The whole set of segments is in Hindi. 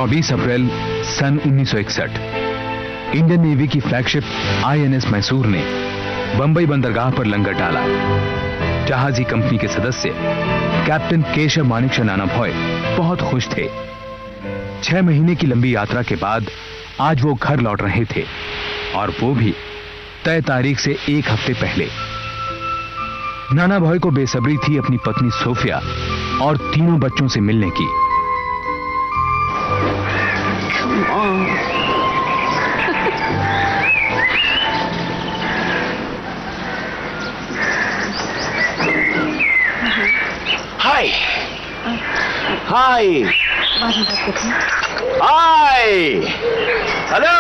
24 अप्रैल सन 1961 इंडियन नेवी की फ्लैगशिप INS मैसूर ने बंबई बंदरगाह पर लंगर डाला। जहाजी कंपनी के सदस्य कैप्टन केशव मानेकशॉ नानाभाई बहुत खुश थे। 6 महीने की लंबी यात्रा के बाद आज वो घर लौट रहे थे, और वो भी तय तारीख से 1 हफ्ते पहले। नानाभाई को बेसब्री थी अपनी पत्नी सोफिया और तीनों बच्चों से मिलने की। हाय हाय हाय हेलो।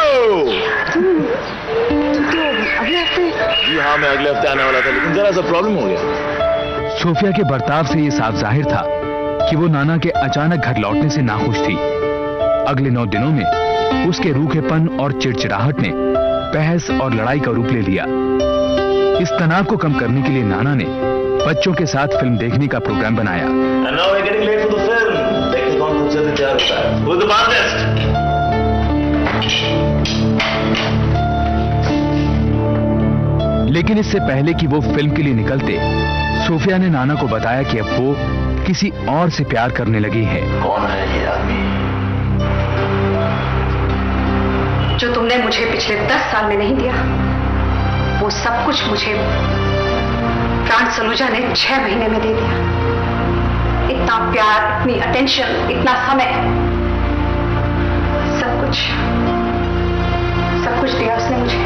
अगले हफ्ते? जी हाँ, मैं अगले हफ्ते आने वाला था, लेकिन जरा सा प्रॉब्लम हो गया। सोफिया के बर्ताव से यह साफ जाहिर था कि वो नाना के अचानक घर लौटने से नाखुश थी। अगले 9 दिनों में उसके रूखेपन और चिड़चिड़ाहट ने बहस और लड़ाई का रूप ले लिया। इस तनाव को कम करने के लिए नाना ने बच्चों के साथ फिल्म देखने का प्रोग्राम बनाया। देखते कौन सबसे ज्यादा तैयार होता है। Who's the fastest? लेकिन इससे पहले कि वो फिल्म के लिए निकलते, सोफिया ने नाना को बताया कि अब वो किसी और से प्यार करने लगी है। कौन है ये आदमी? जो तुमने मुझे पिछले 10 साल में नहीं दिया, वो सब कुछ मुझे प्राण सलूजा ने 6 महीने में दे दिया। इतना प्यार, इतनी अटेंशन, इतना समय, सब कुछ दिया उसने मुझे।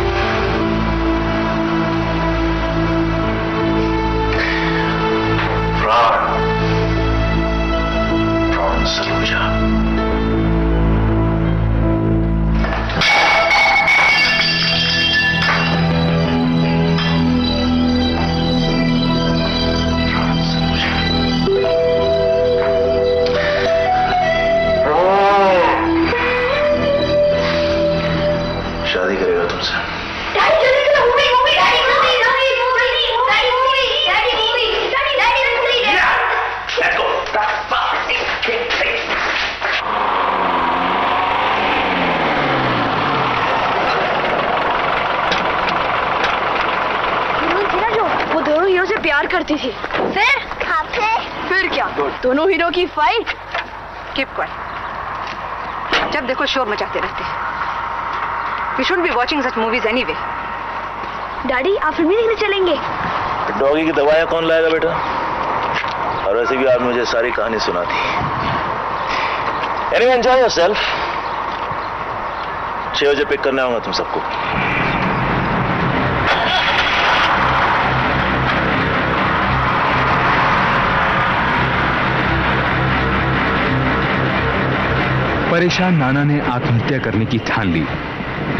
प्राण सलूजा। शादी करेगा तुमसे। वो दोनों हीरो से प्यार करती थी। फिर क्या? दोनों हीरो की फाइट। Keep quiet. जब देखो शोर मचाते रहते। We shouldn't be watching such movies anyway. Daddy, आप फिल्म देखने चलेंगे? डॉगी की दवाइयां कौन लाएगा बेटा? और वैसे भी आपने मुझे सारी कहानी सुना दी। Anyway, enjoy yourself. 6 बजे पिक करने आऊंगा तुम सबको। परेशान नाना ने आत्महत्या करने की ठान ली,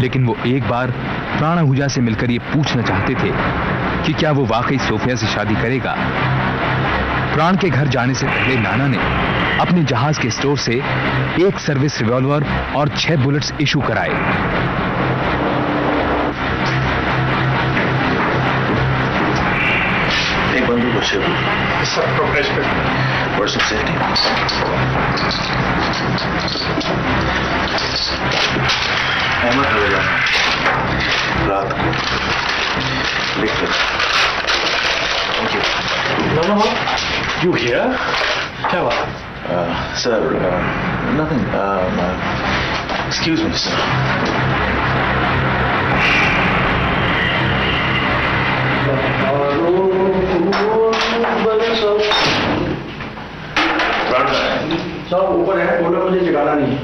लेकिन वो एक बार प्राण आहूजा से मिलकर ये पूछना चाहते थे कि क्या वो वाकई सोफिया से शादी करेगा। प्राण के घर जाने से पहले नाना ने अपने जहाज के स्टोर से 1 सर्विस रिवॉल्वर और 6 बुलेट्स इशू कराए। एक बंदूक और 6 पर्सन सेफ्टी। अहमद रहेगा रात को लिख लो। Thank you. No you here? क्या बात? Sir, nothing. Excuse me sir. सब ऊपर है, बोलो मुझे जगाना नहीं है।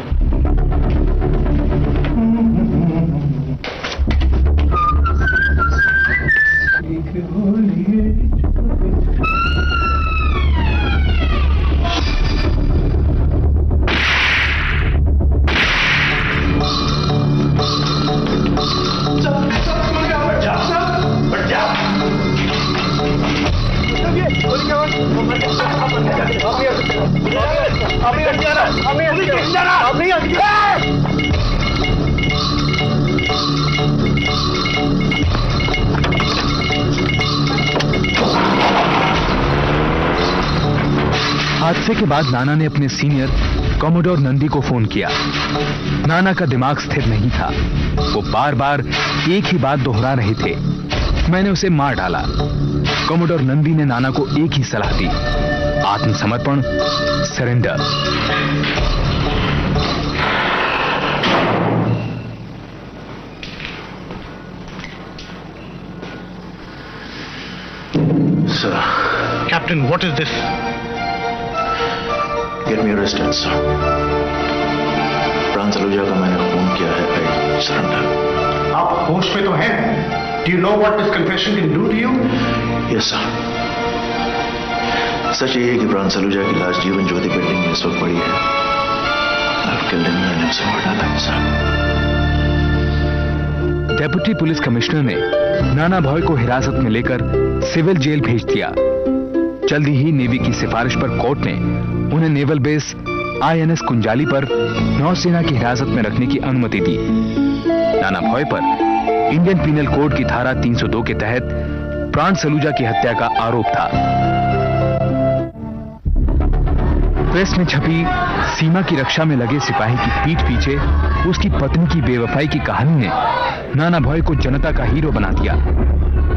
हफ्ते के बाद नाना ने अपने सीनियर कॉमोडोर नंदी को फोन किया। नाना का दिमाग स्थिर नहीं था, वो बार बार एक ही बात दोहरा रहे थे, मैंने उसे मार डाला। कॉमोडोर नंदी ने नाना को एक ही सलाह दी, आत्मसमर्पण, surrender. Sir. Captain, what is this? Get me arrested, sir. प्राण सलूजा का मैंने फोन किया है, I surrender. आप होश में तो हैं? Do you know what this confession can do to you? Yes, sir. सच ये है कि प्राण सलूजा की लाश जीवन ज्योति बिल्डिंग में इस वक्त पड़ी है। I've killed him, मैंने उसे मार डाला है, सर। डेप्यूटी पुलिस कमिश्नर ने नाना भॉय को हिरासत में लेकर सिविल जेल भेज दिया। जल्दी ही नेवी की सिफारिश पर कोर्ट ने उन्हें नेवल बेस INS कुंजाली पर नौसेना की हिरासत में रखने की अनुमति दी। नाना भॉय पर इंडियन पीनल कोड की धारा 302 के तहत प्राण सलूजा की हत्या का आरोप था। प्रेस में छपी सीमा की रक्षा में लगे सिपाही की पीठ पीछे उसकी पत्नी की बेवफाई की कहानी ने नाना भॉय को जनता का हीरो बना दिया।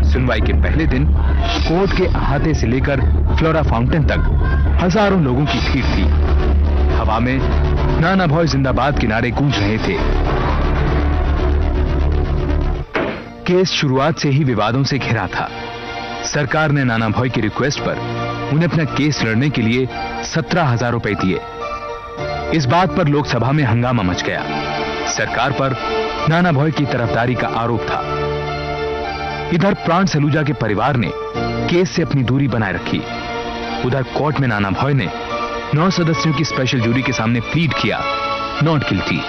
सुनवाई के पहले दिन कोर्ट के अहाते से लेकर फ्लोरा फाउंटेन तक हजारों लोगों की भीड़ थी। हवा में नाना भॉय जिंदाबाद के नारे गूंज रहे थे। केस शुरुआत से ही विवादों से घिरा था। सरकार ने नाना भॉय की रिक्वेस्ट पर उन्हें अपना केस लड़ने के लिए 17,000 रुपए दिए। इस बात पर लोकसभा में हंगामा मच गया। सरकार पर नाना भॉय की तरफदारी का आरोप था। इधर प्राण सलूजा के परिवार ने केस से अपनी दूरी बनाए रखी। उधर कोर्ट में नाना भॉय ने 9 सदस्यों की स्पेशल जूरी के सामने प्लीड किया, नॉट गिल्टी।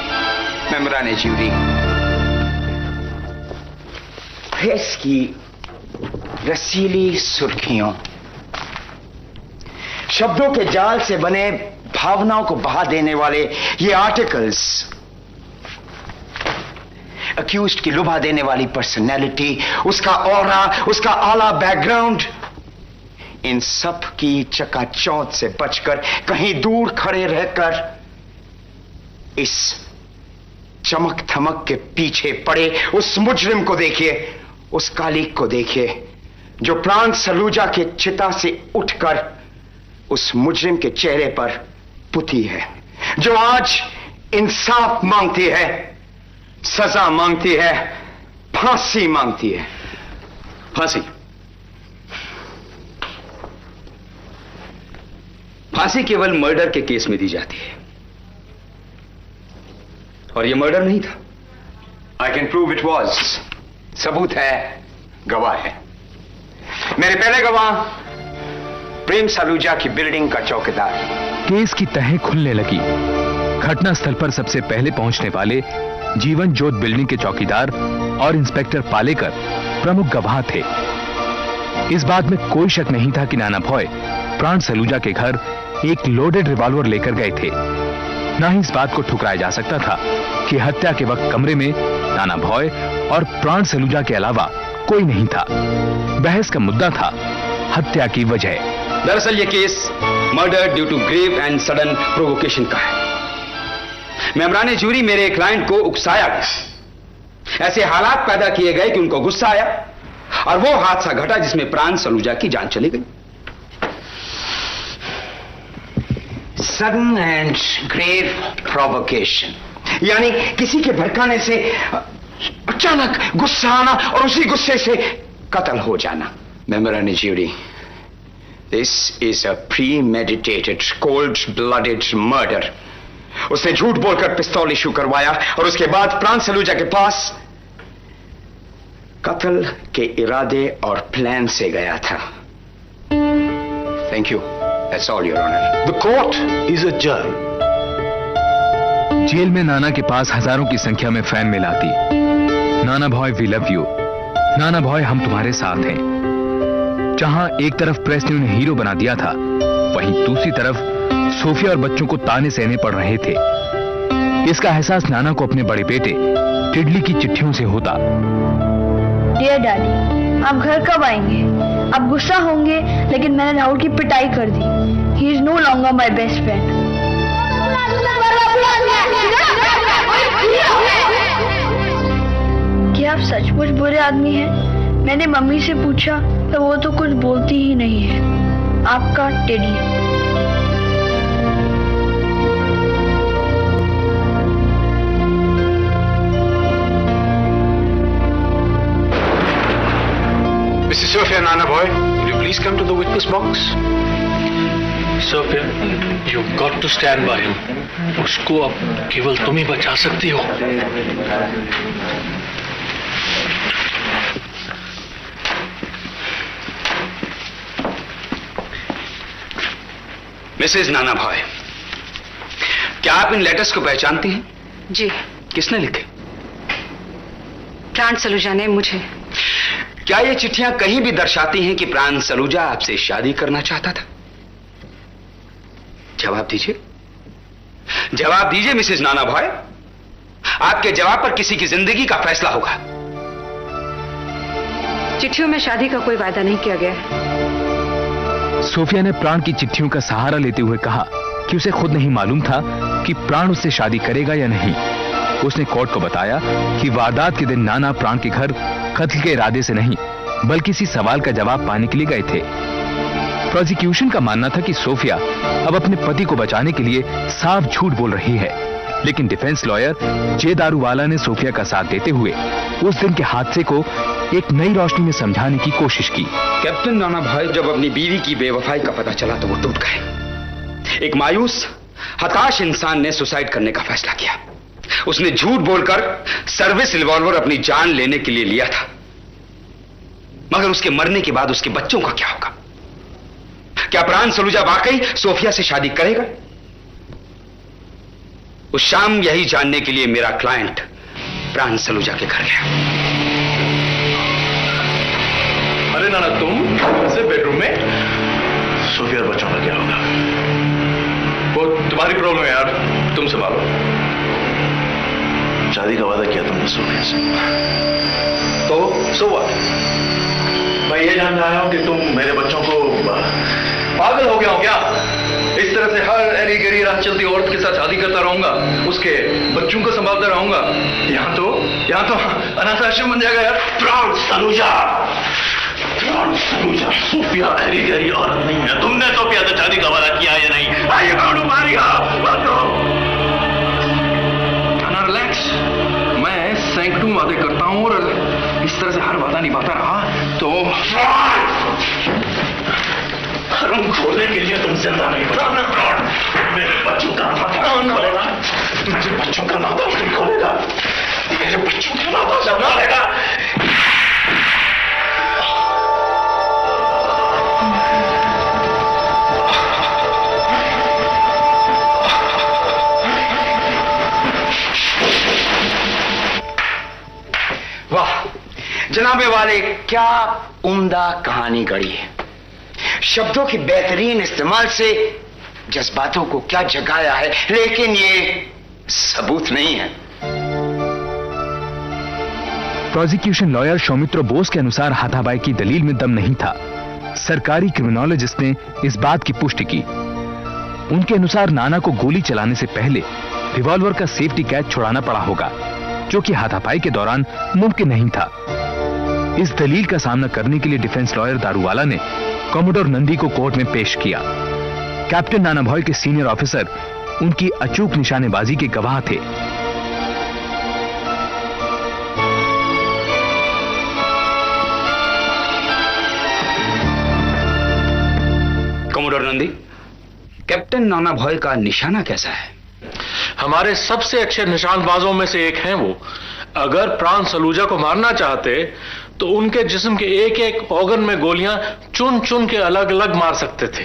मेंबरान जूरी, प्रेस की रसीली सुर्खियों, शब्दों के जाल से बने भावनाओं को बहा देने वाले ये आर्टिकल्स, अक्यूज्ड की लुभा देने वाली पर्सनैलिटी, उसका ऑरा, उसका आला बैकग्राउंड, इन सब की चकाचौंध से बचकर कहीं दूर खड़े रहकर इस चमक धमक के पीछे पड़े उस मुजरिम को देखिए, उस कालिक को देखिए जो प्राण सलूजा के चिता से उठकर उस मुजरिम के चेहरे पर पुती है, जो आज इंसाफ मांगती है, सजा मांगती है, फांसी मांगती है। फांसी, फांसी केवल मर्डर के केस में दी जाती है, और यह मर्डर नहीं था। I can prove it was. सबूत है, गवाह है। मेरे पहले गवाह प्रेम सलूजा की बिल्डिंग का चौकीदार। केस की तहें खुलने लगी। घटनास्थल पर सबसे पहले पहुंचने वाले जीवन ज्योत बिल्डिंग के चौकीदार और इंस्पेक्टर पालेकर प्रमुख गवाह थे। इस बात में कोई शक नहीं था कि नाना भॉय प्राण सलूजा के घर एक लोडेड रिवॉल्वर लेकर गए थे। ना ही इस बात को ठुकराया जा सकता था कि हत्या के वक्त कमरे में नाना भॉय और प्राण सलूजा के अलावा कोई नहीं था। बहस का मुद्दा था हत्या की वजह। दरअसल यह case murder due to grave and sudden provocation का है। मेंबरान जूरी, मेरे क्लाइंट को उकसाया गया, ऐसे हालात पैदा किए गए कि उनको गुस्सा आया और वो हादसा घटा जिसमें प्राण सलूजा की जान चली गई। सडन एंड ग्रेव प्रोवोकेशन, यानी किसी के भड़काने से अचानक गुस्सा आना और उसी गुस्से से कत्ल हो जाना। मेंबरान jury, this is a premeditated cold blooded murder. उसने झूठ बोलकर पिस्तौल इशू करवाया और उसके बाद प्राण सलूजा के पास कत्ल के इरादे और प्लान से गया था। Thank you, that's all your honour. The court is a जज। जेल में नाना के पास हजारों की संख्या में फैन मिल आती। नाना भॉय वी लव यू, नाना भॉय हम तुम्हारे साथ हैं। जहां एक तरफ प्रेस ने उन्हें हीरो बना दिया था, वहीं दूसरी तरफ सोफिया और बच्चों को ताने सहने पड़ रहे थे। इसका एहसास नाना को अपने बड़े बेटे टिडली की चिट्ठियों से होता। डियर डैडी, आप घर कब आएंगे? आप गुस्सा होंगे, लेकिन मैंने राहुल की पिटाई कर दी। He is no longer my best friend. क्या आप सचमुच बुरे आदमी हैं? मैंने मम्मी से पूछा तो वो तो कुछ बोलती ही नहीं है। आपका teddy. Mrs. Sophia Nana boy, will you please come to the witness box? Sophia, you've got to stand by him. उसको अब केवल तुम ही बचा सकती हो। मिसेज नाना भाई, क्या आप इन लेटर्स को पहचानती हैं? जी। किसने लिखे? प्राण सलूजा ने मुझे। क्या ये चिट्ठियां कहीं भी दर्शाती हैं कि प्राण सलूजा आपसे शादी करना चाहता था? जवाब दीजिए, जवाब दीजिए मिसेज नाना भाई। आपके जवाब पर किसी की जिंदगी का फैसला होगा। चिट्ठियों में शादी का कोई वादा नहीं किया गया। सोफिया ने प्राण की चिट्ठियों का सहारा लेते हुए कहा कि उसे खुद नहीं मालूम था कि प्राण उससे शादी करेगा या नहीं। उसने कोर्ट को बताया कि वारदात के दिन नाना प्राण के घर कत्ल के इरादे से नहीं, बल्कि किसी सवाल का जवाब पाने के लिए गए थे। प्रोसिक्यूशन का मानना था कि सोफिया अब अपने पति को बचाने के लिए साफ झूठ बोल रही है, लेकिन डिफेंस लॉयर जे दारूवाला ने सोफिया का साथ देते हुए उस दिन के हादसे को एक नई रोशनी में समझाने की कोशिश की। कैप्टन नाना भाई, जब अपनी बीवी की बेवफाई का पता चला तो वो टूट गए। एक मायूस, हताश इंसान ने सुसाइड करने का फैसला किया। उसने झूठ बोलकर सर्विस रिवॉल्वर अपनी जान लेने के लिए लिया था। मगर उसके मरने के बाद उसके बच्चों का क्या होगा? क्या प्राण सलूजा वाकई सोफिया से शादी करेगा? उस शाम यही जानने के लिए मेरा क्लाइंट प्राण सलूजा के घर गया। अरे नाना, तुम ऐसे बेडरूम में? सोफिया और बच्चों का क्या होगा? वो तुम्हारी प्रॉब्लम है यार, तुम संभालो। शादी का वादा किया तुमने सोफिया से, तो सो व्हाट? मैं ये जानना आया हूं कि तुम मेरे बच्चों को पागल हो गया हो क्या? इस तरह से हर एरी गरी रात चलती औरत के साथ शादी करता रहूंगा, उसके बच्चों को संभालता रहूंगा? यहाँ तो अनाथ आश्रम बन जाएगा यार। प्राण सलूजा, सोफिया एरी गरी औरत नहीं है। तुमने सोफिया से शादी का वादा किया या नहीं? रिलैक्स, मैं सैकड़ों वादे करता हूं और इस तरह से हर वादा निभाता रहा तो हरम खोलने के लिए तुम जिंदा नहीं बचाना। मेरे बच्चों का नाता खोलेगा, मेरे बच्चों का नाता नहीं खोलेगा, मेरे बच्चों का नाता जब ना लेगा। वाह जनाबे वाले, क्या उम्दा कहानी गढ़ी है। शब्दों की बेहतरीन इस्तेमाल से जज्बातों को क्या जगाया है, लेकिन ये सबूत नहीं है। प्रोसिक्यूशन लॉयर सौमित्र बोस के अनुसार हाथापाई की दलील में दम नहीं था। सरकारी क्रिमिनोलॉजिस्ट ने इस बात की पुष्टि की। उनके अनुसार नाना को गोली चलाने से पहले रिवॉल्वर का सेफ्टी कैच छुड़ाना पड़ा होगा, जो कि हाथापाई के दौरान मुमकिन नहीं था। इस दलील का सामना करने के लिए डिफेंस लॉयर दारूवाला ने कमोडोर नंदी को कोर्ट में पेश किया। कैप्टन नाना भाई के सीनियर ऑफिसर उनकी अचूक निशानेबाजी के गवाह थे। कमोडोर नंदी, कैप्टन नाना भाई का निशाना कैसा है? हमारे सबसे अच्छे निशानबाजों में से एक हैं वो। अगर प्राण सलूजा को मारना चाहते तो उनके जिस्म के एक एक ऑर्गन में गोलियां चुन चुन के अलग अलग मार सकते थे।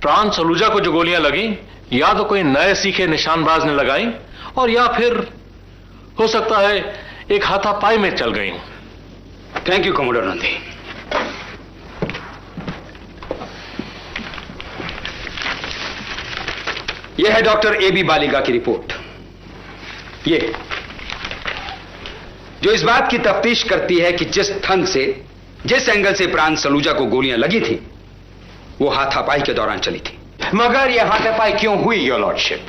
प्राण सलूजा को जो गोलियां लगी, या तो कोई नए सीखे निशानबाज ने लगाई, और या फिर हो सकता है एक हाथापाई में चल गई। Thank you commodore Nandi. यह है डॉक्टर एबी बालिगा की रिपोर्ट, ये जो इस बात की तफ्तीश करती है कि जिस थन से जिस एंगल से प्राण सलूजा को गोलियां लगी थी वो हाथापाई के दौरान चली थी। मगर यह हाथापाई क्यों हुई योर लॉर्डशिप?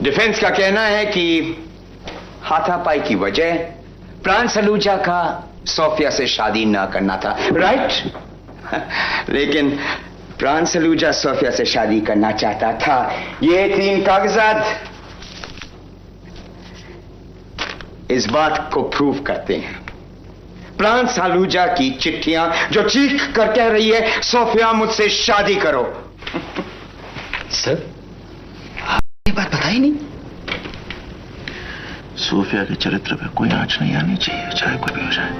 डिफेंस का कहना है कि हाथापाई की वजह प्राण सलूजा का सोफिया से शादी ना करना था, राइट? लेकिन प्राण सलूजा सोफिया से शादी करना चाहता था। ये 3 कागजात इस बात को प्रूव करते हैं। प्राण सलूजा की चिट्ठियां जो चीख कर कह रही है सोफिया मुझसे शादी करो। सर, आपने बात बताई नहीं। सोफिया के चरित्र पे कोई आंच नहीं आनी चाहिए, चाहे कोई भी हो जाए।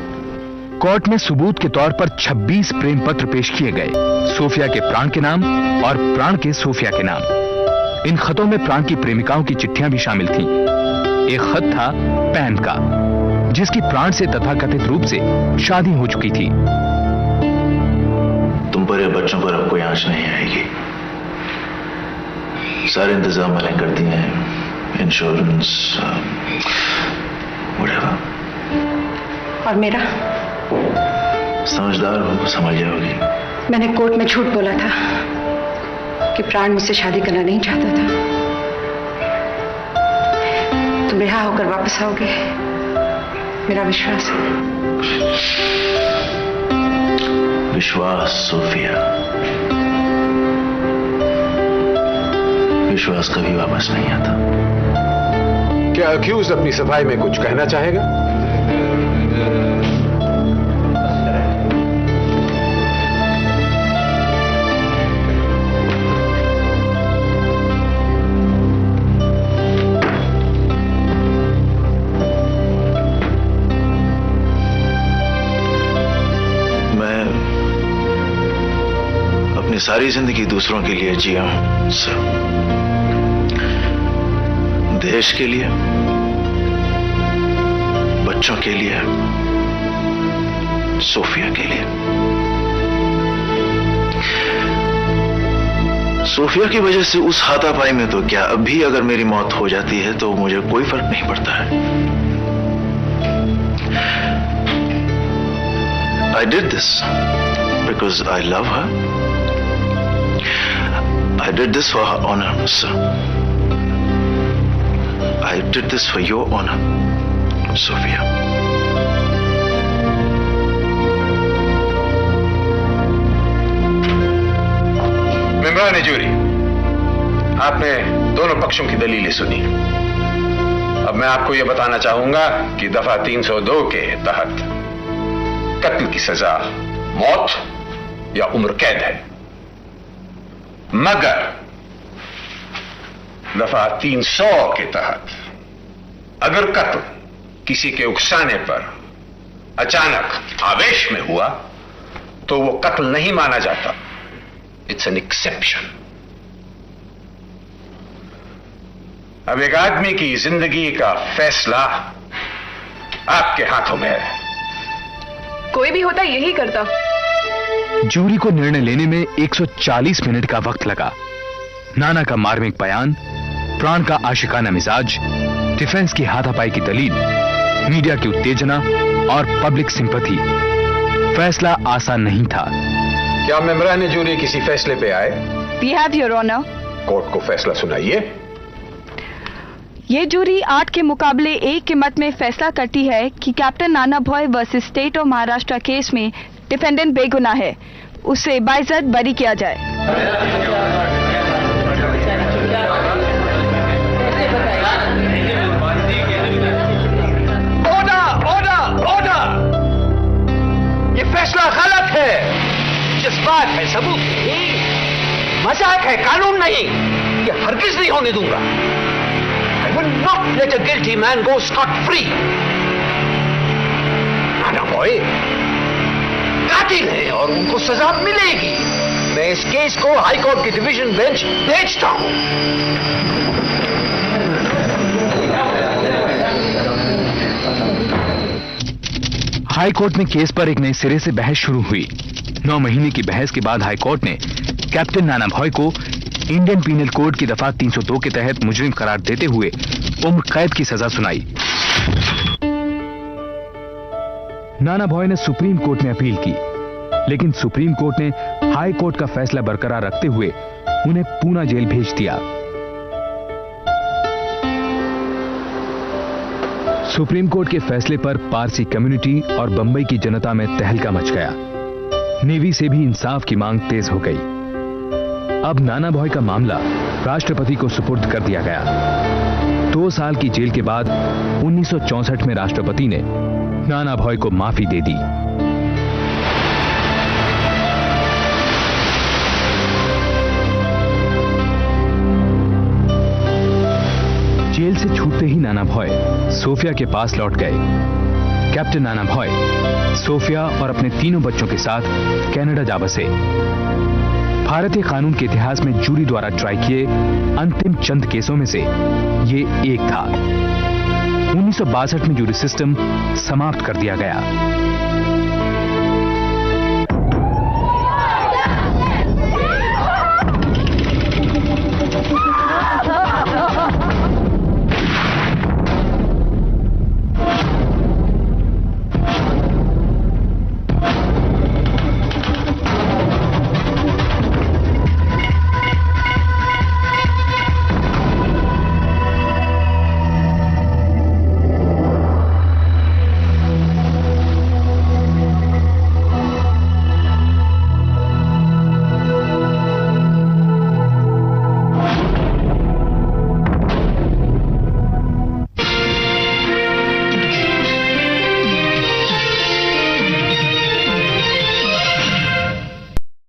कोर्ट में सबूत के तौर पर 26 प्रेम पत्र पेश किए गए, सोफिया के प्राण के नाम और प्राण के सोफिया के नाम। इन खतों में प्राण की प्रेमिकाओं की चिट्ठियां भी शामिल थीं। एक खत था पैन का, जिसकी प्राण से तथाकथित रूप से शादी हो चुकी थी। तुम पर या बच्चों पर अब कोई आंच नहीं आएगी। सारे इंतजाम मैंने कर दिए हैं, इंश्योरेंस व्हाटएवर। और मेरा? समझदार हो, समझ जाओगी। मैंने कोर्ट में झूठ बोला था कि प्राण मुझसे शादी करना नहीं चाहता था। तुम रिहा होकर वापस आओगे, मेरा विश्वास है। विश्वास सोफिया, विश्वास कभी वापस नहीं आता। क्या अक्यूज अपनी सफाई में कुछ कहना चाहेगा? सारी जिंदगी दूसरों के लिए जिया हूं सर, देश के लिए, बच्चों के लिए, सोफिया के लिए। सोफिया की वजह से उस हाथापाई में तो क्या, अब भी अगर मेरी मौत हो जाती है तो मुझे कोई फर्क नहीं पड़ता है। I did this because I love her. I did this for her honor, sir. I did this for your honor, Sophia. मेंबरान जूरी, आपने दोनों पक्षों की दलीलें सुनी। अब मैं आपको यह बताना चाहूंगा कि दफा 302 के तहत कत्ल की सजा मौत या उम्र कैद है, मगर दफा 300 के तहत अगर कत्ल किसी के उकसाने पर अचानक आवेश में हुआ तो वो कत्ल नहीं माना जाता। It's an exception. अब एक आदमी की जिंदगी का फैसला आपके हाथों में है। कोई भी होता यही करता। जूरी को निर्णय लेने में 140 मिनट का वक्त लगा। नाना का मार्मिक बयान, प्राण का आशिकाना मिजाज, डिफेंस की हाथापाई की दलील, मीडिया की उत्तेजना और पब्लिक सिंपैथी। फैसला आसान नहीं था। क्या मेंबरान जूरी किसी फैसले पे आए? We have your honor. Court को फैसला सुनाइए। ये जूरी 8 के मुकाबले 1 के मत में फैसला करती है कि captain Nana Bhoy versus state of Maharashtra case में डिफेंडेंट बेगुनाह है, उसे बाइज्जत बरी किया जाए। Order, order, order! ये फैसला गलत है। जज्बात है, सबूत नहीं, मजाक है, कानून नहीं। ये हरगिज नहीं होने दूंगा। I will not let a guilty man go scot-free. नाना भॉय कातिल है और उनको सजा मिलेगी। मैं इस केस को हाई कोर्ट की डिवीजन बेंच भेजता हूं। हाई कोर्ट में केस पर एक नए सिरे से बहस शुरू हुई। 9 महीने की बहस के बाद हाई कोर्ट ने कैप्टन नाना भॉय को इंडियन पीनल कोड की दफा 302 के तहत मुजरिम करार देते हुए उम्र कैद की सजा सुनाई। नाना भॉय ने सुप्रीम कोर्ट में अपील की, लेकिन सुप्रीम कोर्ट ने हाई कोर्ट का फैसला बरकरार रखते हुए उन्हें पूना जेल भेज दिया। सुप्रीम कोर्ट के फैसले पर पारसी कम्युनिटी और बंबई की जनता में तहलका मच गया। नेवी से भी इंसाफ की मांग तेज हो गई। अब नाना भॉय का मामला राष्ट्रपति को सुपुर्द कर दिया गया। 2 साल की जेल के बाद 1964 में राष्ट्रपति ने नाना भॉय को माफी दे दी। जेल से छूटते ही नाना भॉय सोफिया के पास लौट गए। कैप्टन नाना भॉय सोफिया और अपने 3 बच्चों के साथ कनाडा जा बसे। भारतीय कानून के इतिहास में जूरी द्वारा ट्राई किए अंतिम चंद केसों में से ये एक था। 1962 में जूरी सिस्टम समाप्त कर दिया गया।